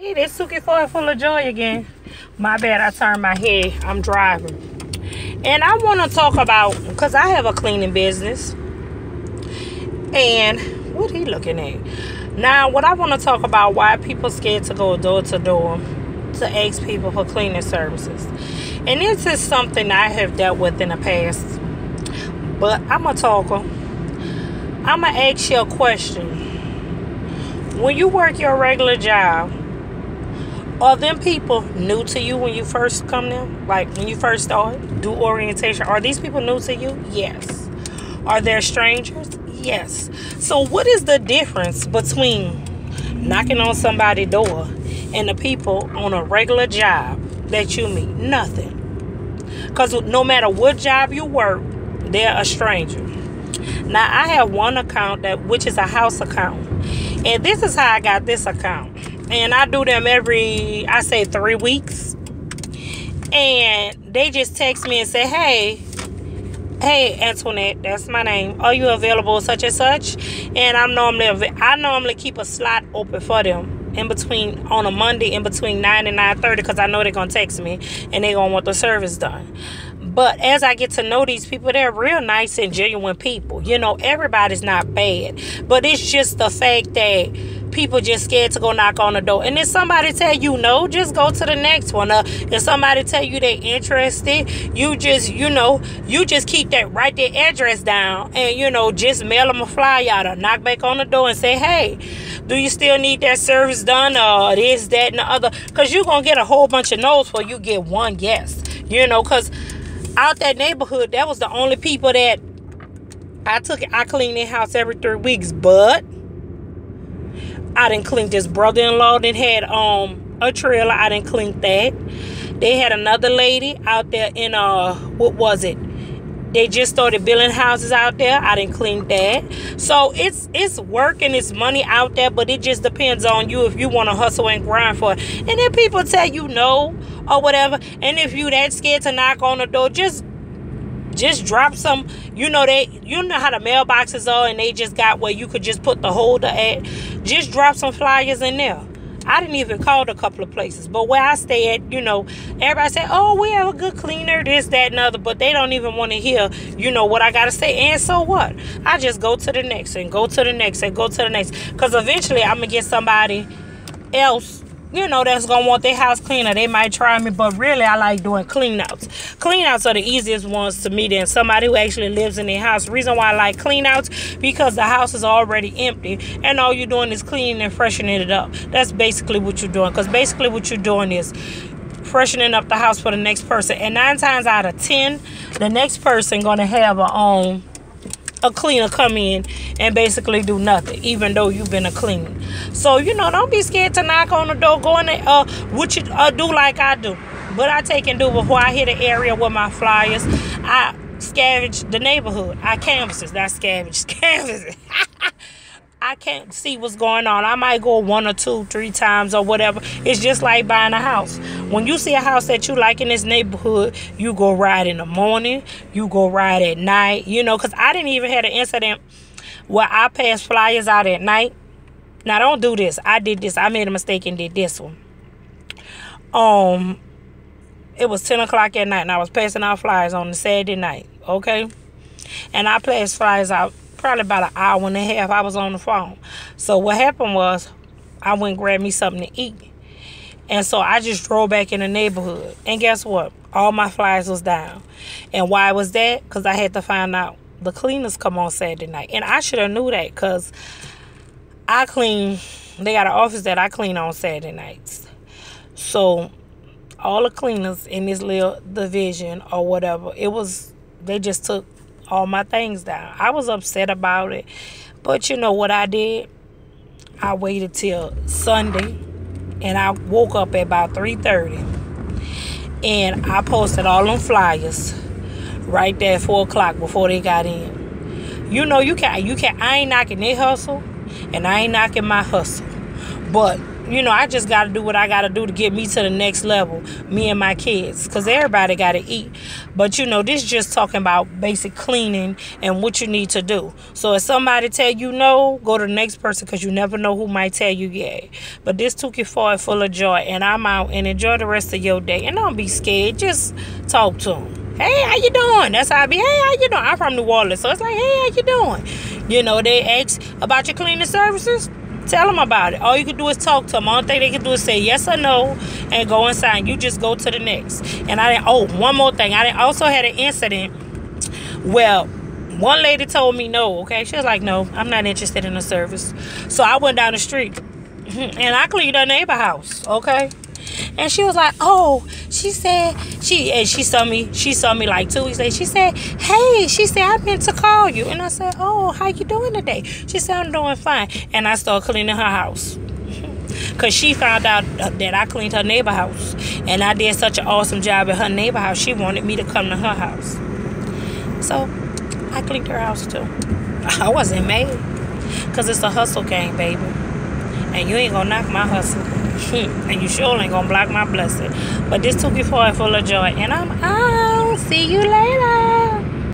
Hey, this Suki Ford full of joy again. My bad, I turned my head. I'm driving. And I want to talk about, because I have a cleaning business. And what he looking at? Now, what I want to talk about, why people scared to go door to door to ask people for cleaning services. And this is something I have dealt with in the past. But I'm a talker. I'm going to ask you a question. When you work your regular job, are them people new to you when you first come there? Like when you first start, do orientation? Are these people new to you? Yes. Are there strangers? Yes. So what is the difference between knocking on somebody's door and the people on a regular job that you meet? Nothing. Because no matter what job you work, they're a stranger. Now, I have one account which is a house account. And this is how I got this account. And I do them every, I say 3 weeks. And they just text me and say, hey, Antoinette, that's my name. Are you available such and such? And I normally keep a slot open for them on a Monday in between 9 and 9:30, because I know they're going to text me and they're going to want the service done. But as I get to know these people, they're real nice and genuine people. You know, everybody's not bad. But it's just the fact that people just scared to go knock on the door. And if somebody tell you no, just go to the next one. If somebody tell you they're interested, you just keep that, write their address down and, just mail them a flyer out or knock back on the door and say, hey, do you still need that service done or this, that, and the other? Because you're going to get a whole bunch of no's before you get one yes. Because out that neighborhood, that was the only people that I clean their house every 3 weeks. But I didn't clean this brother-in-law that had a trailer. I didn't clean that. They had another lady out there in what was it? They just started building houses out there. I didn't clean that. So it's work and it's money out there, but it just depends on you if you want to hustle and grind for it. And then people tell you no or whatever. And if you that scared to knock on the door, just drop some. You know how the mailboxes are, and they just got where you could just put the holder at. Just drop some flyers in there. I didn't even call a couple of places, but where I stay at, everybody say, oh, we have a good cleaner, this, that, and other, but they don't even want to hear, what I got to say. And so what? I just go to the next and go to the next and go to the next, because eventually I'm going to get somebody else, that's going to want their house cleaner. They might try me, but really I like doing clean-outs. Clean-outs are the easiest ones to me than somebody who actually lives in their house. The reason why I like clean-outs, because the house is already empty, and all you're doing is cleaning and freshening it up. That's basically what you're doing, because basically what you're doing is freshening up the house for the next person. And 9 times out of 10, the next person going to have a cleaner come in and basically do nothing, even though you've been a cleaner. So, don't be scared to knock on the door. Go in there, what you do like I do. But I take and do before I hit the area with my flyers. I scavenge the neighborhood. I canvas, not scavenge, canvas. I can't see what's going on. I might go 1 or 2, 3 times or whatever. It's just like buying a house. When you see a house that you like in this neighborhood, you go ride in the morning, you go ride at night, because I didn't even have an incident where I passed flyers out at night. Now, don't do this. I did this. I made a mistake and did this one. It was 10 o'clock at night, and I was passing out flyers on the Saturday night, okay? And I passed flyers out probably about an hour and a half. I was on the phone. So what happened was I went and grabbed me something to eat. And so I just drove back in the neighborhood. And guess what? All my flyers was down. And why was that? Because I had to find out the cleaners come on Saturday night. And I should have knew that, because I clean. They got an office that I clean on Saturday nights. So all the cleaners in this little division or whatever, they just took all my things down. I was upset about it. But you know what I did? I waited till Sunday, and I woke up at about 3:30, and I posted all them flyers right there at 4 o'clock before they got in. You can I ain't knocking their hustle, and I ain't knocking my hustle. But I just got to do what I got to do to get me to the next level, me and my kids, because everybody got to eat. But, this just talking about basic cleaning and what you need to do. So if somebody tell you no, go to the next person, because you never know who might tell you yeah. But this took you forward full of joy, and I'm out, and enjoy the rest of your day. And don't be scared. Just talk to them. Hey, how you doing? That's how I be. Hey, how you doing? I'm from New Orleans, so it's like, hey, how you doing? They ask about your cleaning services. Tell them about it. All you can do is talk to them. All thing they can do is say yes or no and go inside. You just go to the next. And one more thing. I also had an incident. Well, one lady told me no, okay? She was like, no, I'm not interested in the service. So I went down the street and I cleaned her neighbor house, okay? And she was like, oh, she said, she saw me like 2 weeks later. She said, hey, I meant to call you. And I said, oh, how you doing today? She said, I'm doing fine. And I started cleaning her house. Because she found out that I cleaned her neighbor house. And I did such an awesome job at her neighbor house. She wanted me to come to her house. So I cleaned her house too. I wasn't mad. Because it's a hustle game, baby. And you ain't going to knock my hustle. And you sure ain't gonna block my blessing. But this took you for a full of joy. And I'm out. See you later.